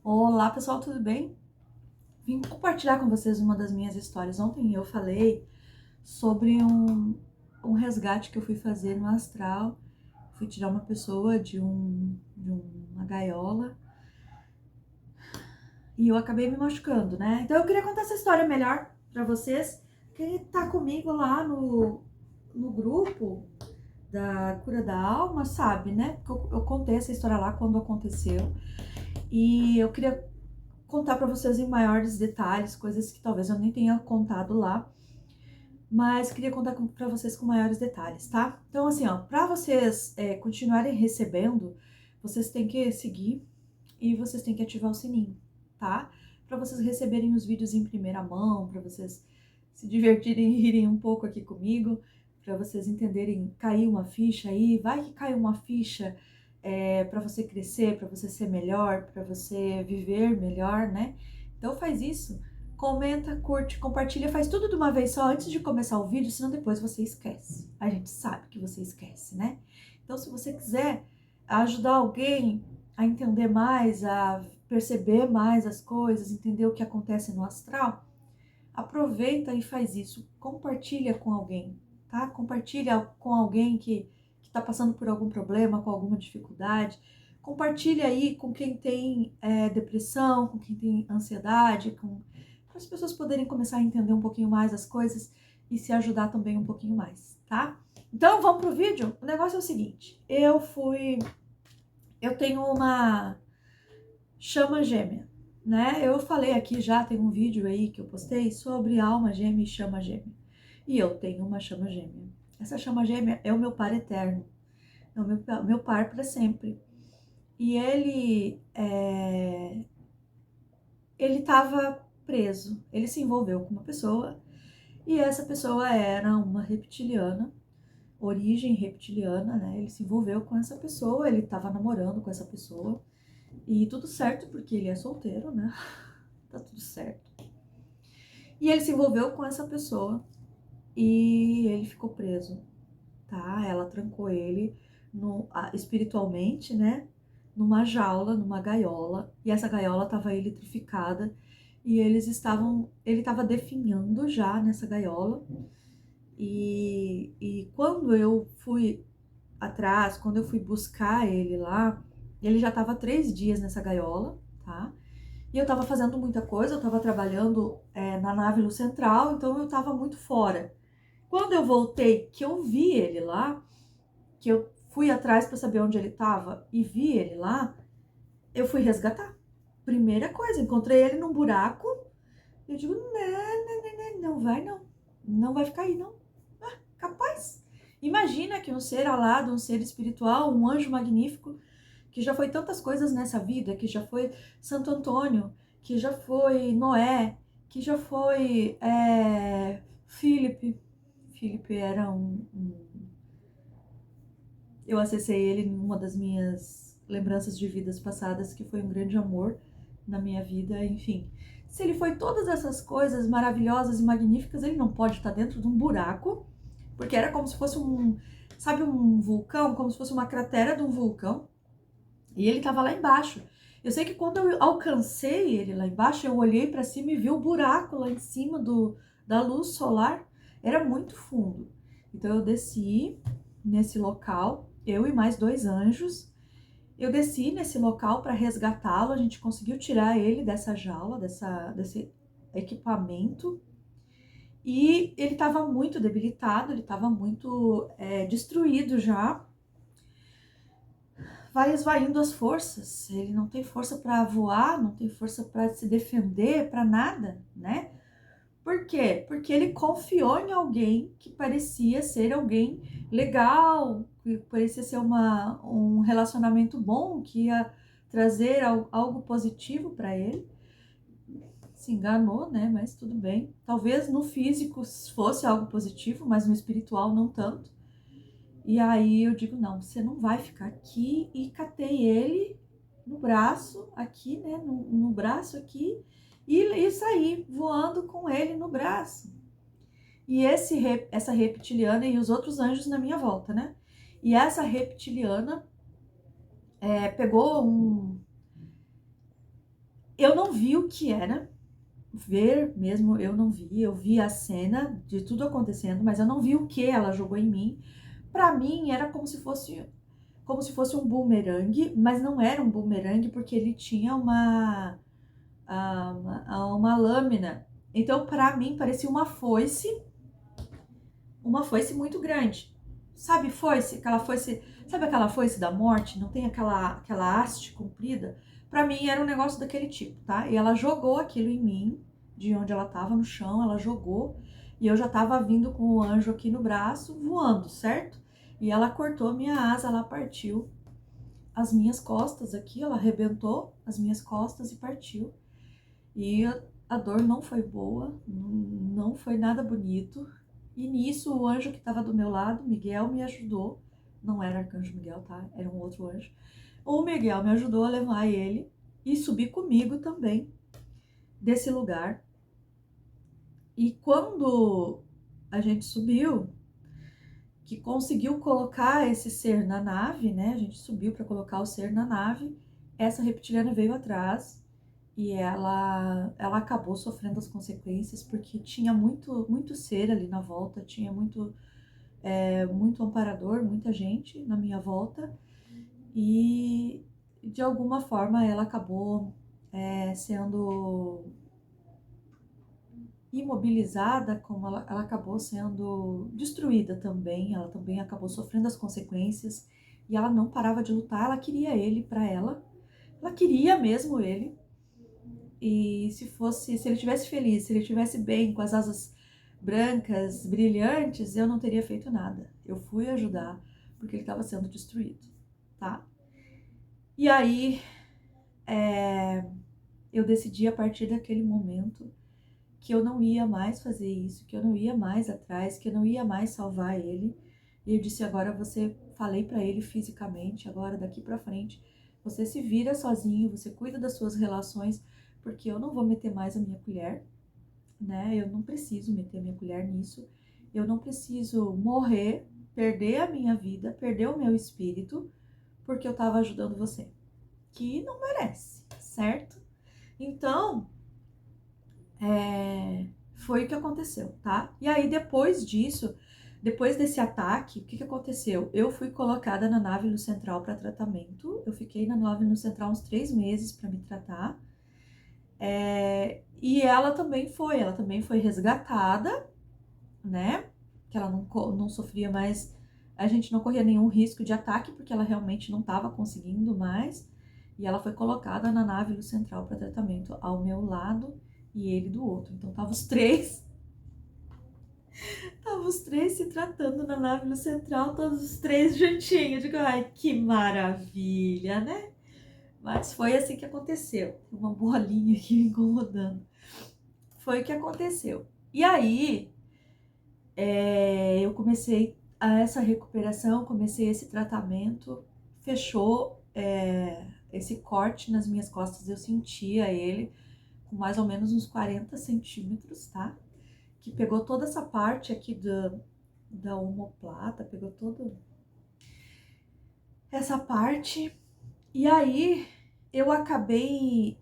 Olá pessoal, tudo bem? Vim compartilhar com vocês uma das minhas histórias. Ontem eu falei sobre um resgate que eu fui fazer no astral. Fui tirar uma pessoa de uma gaiola e eu acabei me machucando, né? Então eu queria contar essa história melhor pra vocês. Quem tá comigo lá no grupo da Cura da Alma sabe, né? Porque eu contei essa história lá quando aconteceu. E eu queria contar para vocês em maiores detalhes, coisas que talvez eu nem tenha contado lá, mas queria contar para vocês com maiores detalhes, tá? Então, assim, ó, para vocês continuarem recebendo, vocês têm que seguir e vocês têm que ativar o sininho, tá? Para vocês receberem os vídeos em primeira mão, para vocês se divertirem e rirem um pouco aqui comigo, para vocês entenderem, cair uma ficha aí, vai que cai uma ficha para você crescer, para você ser melhor, para você viver melhor, né? Então faz isso, comenta, curte, compartilha, faz tudo de uma vez só antes de começar o vídeo, senão depois você esquece. A gente sabe que você esquece, né? Então se você quiser ajudar alguém a entender mais, a perceber mais as coisas, entender o que acontece no astral, aproveita e faz isso. Compartilha com alguém, tá? Compartilha com alguém que está passando por algum problema, com alguma dificuldade. Compartilha aí com quem tem depressão, com quem tem ansiedade, para as pessoas poderem começar a entender um pouquinho mais as coisas e se ajudar também um pouquinho mais, tá? Então vamos pro vídeo? O negócio é o seguinte, eu tenho uma chama gêmea, né? Eu falei aqui já, tem um vídeo aí que eu postei sobre alma gêmea e chama gêmea. E eu tenho uma chama gêmea. Essa chama gêmea é o meu par eterno, é o meu par para sempre. E ele estava preso, ele se envolveu com uma pessoa e essa pessoa era uma reptiliana, origem reptiliana, né? Ele se envolveu com essa pessoa, ele estava namorando com essa pessoa e tudo certo porque ele é solteiro, né? Tá tudo certo. E ele se envolveu com essa pessoa e ele ficou preso, tá? Ela trancou ele espiritualmente, né? Numa jaula, numa gaiola, e essa gaiola estava eletrificada e ele estava definhando já nessa gaiola. E quando eu fui atrás, quando eu fui buscar ele lá, ele já estava 3 dias nessa gaiola, tá? E eu tava fazendo muita coisa, eu tava trabalhando na nave no central, então eu tava muito fora. Quando eu voltei, que eu vi ele lá, que eu fui atrás para saber onde ele tava e vi ele lá, eu fui resgatar. Primeira coisa, encontrei ele num buraco, eu digo, não vai não, não vai ficar aí não. Ah, capaz. Imagina que um ser alado, um ser espiritual, um anjo magnífico, que já foi tantas coisas nessa vida, que já foi Santo Antônio, que já foi Noé, que já foi Filipe. Filipe era eu acessei ele em uma das minhas lembranças de vidas passadas, que foi um grande amor na minha vida, enfim. Se ele foi todas essas coisas maravilhosas e magníficas, ele não pode estar dentro de um buraco, porque era como se fosse sabe, um vulcão, como se fosse uma cratera de um vulcão, e ele estava lá embaixo. Eu sei que quando eu alcancei ele lá embaixo, eu olhei para cima e vi o buraco lá em cima da luz solar. Era muito fundo. Então eu desci nesse local, eu e mais 2 anjos. Eu desci nesse local para resgatá-lo. A gente conseguiu tirar ele dessa jaula, desse equipamento. E ele estava muito debilitado, ele estava muito destruído já. Vai esvaindo as forças, ele não tem força para voar, não tem força para se defender, para nada, né? Por quê? Porque ele confiou em alguém que parecia ser alguém legal, que parecia ser um relacionamento bom, que ia trazer algo positivo para ele. Se enganou, né? Mas tudo bem. Talvez no físico fosse algo positivo, mas no espiritual não tanto. E aí eu digo, não, você não vai ficar aqui, e catei ele no braço, aqui, né, no braço aqui, e saí voando com ele no braço. E essa reptiliana e os outros anjos na minha volta, né? E essa reptiliana pegou Eu não vi o que era, ver mesmo, eu não vi. Eu vi a cena de tudo acontecendo, mas eu não vi o que ela jogou em mim. Pra mim, era como se fosse um bumerangue, mas não era um bumerangue porque ele tinha uma lâmina. Então, pra mim, parecia uma foice muito grande. Sabe foice? Sabe aquela foice da morte? Não tem aquela haste comprida? Pra mim, era um negócio daquele tipo, tá? E ela jogou aquilo em mim, de onde ela tava no chão, ela jogou, e eu já tava vindo com o anjo aqui no braço, voando, certo? E ela cortou a minha asa, ela partiu as minhas costas aqui, ela arrebentou as minhas costas e partiu. E a dor não foi boa, não foi nada bonito. E nisso o anjo que estava do meu lado, Miguel, me ajudou. Não era Arcanjo Miguel, tá? Era um outro anjo. O Miguel me ajudou a levar ele e subir comigo também desse lugar. E quando a gente subiu, que conseguiu colocar esse ser na nave, né? A gente subiu para colocar o ser na nave. Essa reptiliana veio atrás e ela acabou sofrendo as consequências porque tinha muito ser ali na volta, tinha muito amparador, muita gente na minha volta e de alguma forma ela acabou sendo imobilizada, como ela acabou sendo destruída também, ela também acabou sofrendo as consequências e ela não parava de lutar, ela queria ele para ela queria mesmo ele. E se ele tivesse feliz, se ele tivesse bem, com as asas brancas, brilhantes, eu não teria feito nada. Eu fui ajudar porque ele estava sendo destruído, tá? E aí, eu decidi a partir daquele momento que eu não ia mais fazer isso, que eu não ia mais atrás, que eu não ia mais salvar ele. E eu disse, agora falei para ele fisicamente, agora daqui para frente, você se vira sozinho, você cuida das suas relações, porque eu não vou meter mais a minha colher, né? Eu não preciso meter a minha colher nisso. Eu não preciso morrer, perder a minha vida, perder o meu espírito, porque eu tava ajudando você, que não merece, certo? Então, foi o que aconteceu, tá? E aí, depois disso, depois desse ataque, o que que aconteceu? Eu fui colocada na nave no Central para tratamento. Eu fiquei na nave no Central uns 3 meses para me tratar. E ela também foi resgatada, né? Que ela não sofria mais, a gente não corria nenhum risco de ataque, porque ela realmente não estava conseguindo mais. E ela foi colocada na nave do Central para tratamento ao meu lado e ele do outro. Então tava os três se tratando na nave no Central, todos os três juntinhos. Digo, ai, que maravilha, né? Mas foi assim que aconteceu. Uma bolinha aqui me incomodando. Foi o que aconteceu. E aí, eu comecei essa recuperação, comecei esse tratamento, fechou esse corte nas minhas costas, eu sentia ele com mais ou menos uns 40 centímetros, tá? Que pegou toda essa parte aqui da omoplata, pegou toda essa parte. E aí eu acabei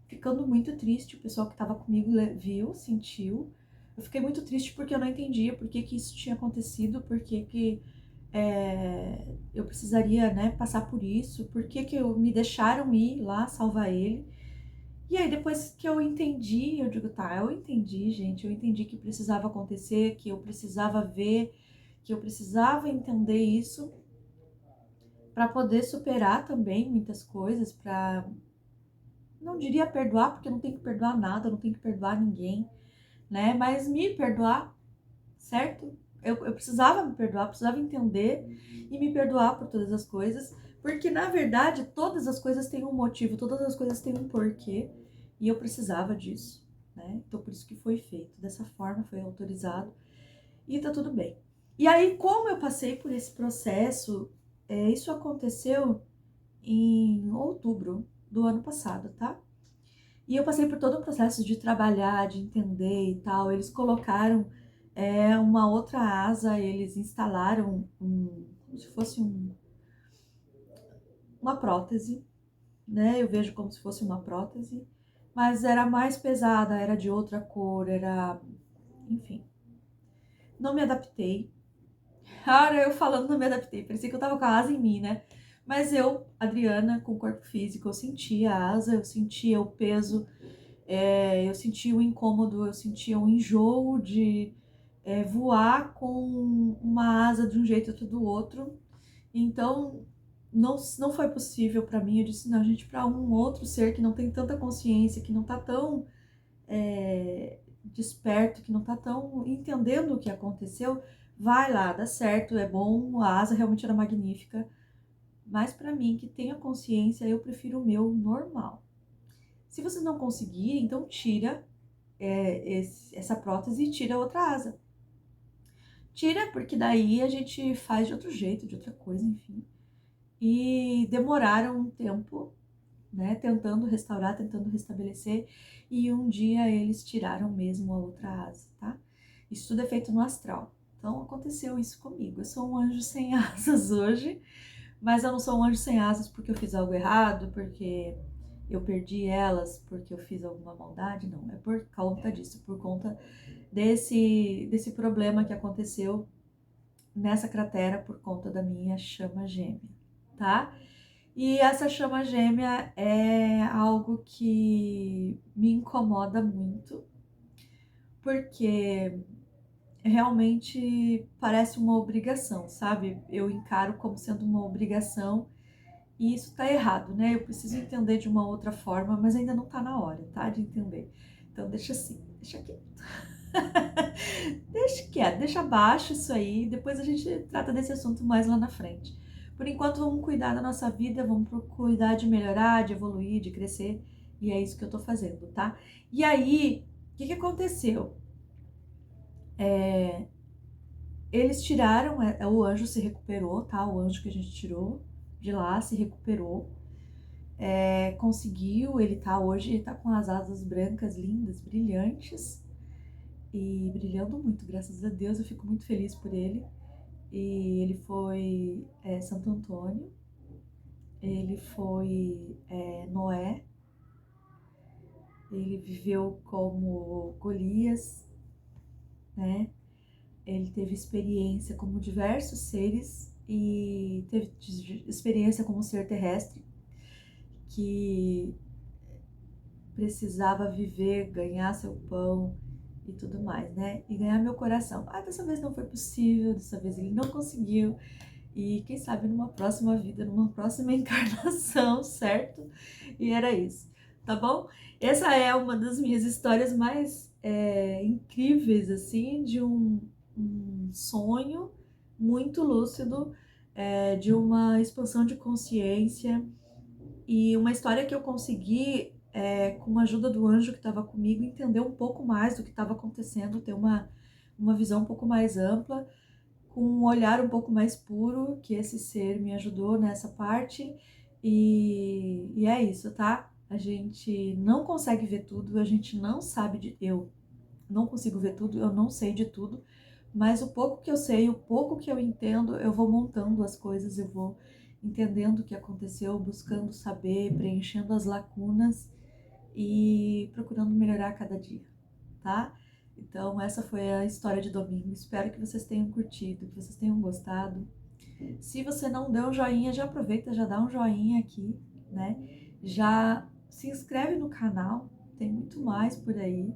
ficando muito triste. O pessoal que estava comigo viu, sentiu. Eu fiquei muito triste porque eu não entendia por que que isso tinha acontecido, por que que eu precisaria, né, passar por isso, por que que me deixaram ir lá salvar ele. E aí depois que eu entendi, eu digo, tá, eu entendi, gente, eu entendi que precisava acontecer, que eu precisava ver, que eu precisava entender isso para poder superar também muitas coisas, para não diria perdoar, porque eu não tenho que perdoar nada, eu não tenho que perdoar ninguém, né? Mas me perdoar, certo? Eu precisava me perdoar, precisava entender e me perdoar por todas as coisas, porque na verdade todas as coisas têm um motivo, todas as coisas têm um porquê, e eu precisava disso, né? Então por isso que foi feito, dessa forma foi autorizado e tá tudo bem. E aí, como eu passei por esse processo, isso aconteceu em outubro do ano passado, tá? E eu passei por todo o processo de trabalhar, de entender e tal. Eles colocaram uma outra asa, eles instalaram como se fosse uma prótese, né? Eu vejo como se fosse uma prótese, mas era mais pesada, era de outra cor, era, enfim, não me adaptei. Cara, eu falando não me adaptei, parecia que eu tava com a asa em mim, né? Mas eu, Adriana, com corpo físico, eu sentia a asa, eu sentia o peso, eu sentia o incômodo, eu sentia o enjoo de voar com uma asa de um jeito e outra do outro. Então, não foi possível para mim. Eu disse, não, gente, para um outro ser que não tem tanta consciência, que não tá tão desperto, que não tá tão entendendo o que aconteceu, vai lá, dá certo, é bom, a asa realmente era magnífica. Mas para mim, que tenha consciência, eu prefiro o meu normal. Se vocês não conseguirem, então tira essa prótese e tira a outra asa. Tira, porque daí a gente faz de outro jeito, de outra coisa, enfim. E demoraram um tempo, né, tentando restaurar, tentando restabelecer, e um dia eles tiraram mesmo a outra asa, tá? Isso tudo é feito no astral. Então aconteceu isso comigo. Eu sou um anjo sem asas hoje, mas eu não sou um anjo sem asas porque eu fiz algo errado, porque eu perdi elas, porque eu fiz alguma maldade, não. É por conta disso, por conta desse problema que aconteceu nessa cratera por conta da minha chama gêmea, tá? E essa chama gêmea é algo que me incomoda muito, porque realmente parece uma obrigação, sabe? Eu encaro como sendo uma obrigação e isso tá errado, né? Eu preciso entender de uma outra forma, mas ainda não tá na hora, tá? De entender. Então deixa assim, deixa quieto. Deixa quieto, deixa abaixo isso aí, depois a gente trata desse assunto mais lá na frente. Por enquanto, vamos cuidar da nossa vida, vamos cuidar de melhorar, de evoluir, de crescer, e é isso que eu tô fazendo, tá? E aí, o que aconteceu? Eles tiraram, o anjo se recuperou, tá? O anjo que a gente tirou de lá se recuperou, conseguiu, ele tá hoje, ele tá com as asas brancas, lindas, brilhantes, e brilhando muito, graças a Deus, eu fico muito feliz por ele. E ele foi Santo Antônio, ele foi Noé, ele viveu como Golias, né? Ele teve experiência como diversos seres e teve experiência como ser terrestre que precisava viver, ganhar seu pão e tudo mais, né? E ganhar meu coração. Ah, dessa vez não foi possível, dessa vez ele não conseguiu. E quem sabe numa próxima vida, numa próxima encarnação, certo? E era isso, tá bom? Essa é uma das minhas histórias mais incríveis, assim, de um sonho muito lúcido, de uma expansão de consciência e uma história que eu consegui, com a ajuda do anjo que estava comigo, entender um pouco mais do que estava acontecendo, ter uma visão um pouco mais ampla, com um olhar um pouco mais puro, que esse ser me ajudou nessa parte. E é isso, tá? A gente não consegue ver tudo, a gente não sabe eu não consigo ver tudo, eu não sei de tudo, mas o pouco que eu sei, o pouco que eu entendo, eu vou montando as coisas, eu vou entendendo o que aconteceu, buscando saber, preenchendo as lacunas e procurando melhorar a cada dia, tá? Então, essa foi a história de domingo. Espero que vocês tenham curtido, que vocês tenham gostado. Se você não deu um joinha, já aproveita, já dá um joinha aqui, né? Já se inscreve no canal, tem muito mais por aí.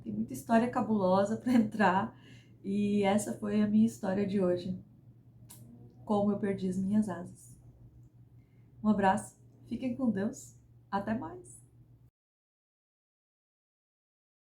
Tem muita história cabulosa para entrar. E essa foi a minha história de hoje. Como eu perdi as minhas asas. Um abraço, fiquem com Deus, até mais!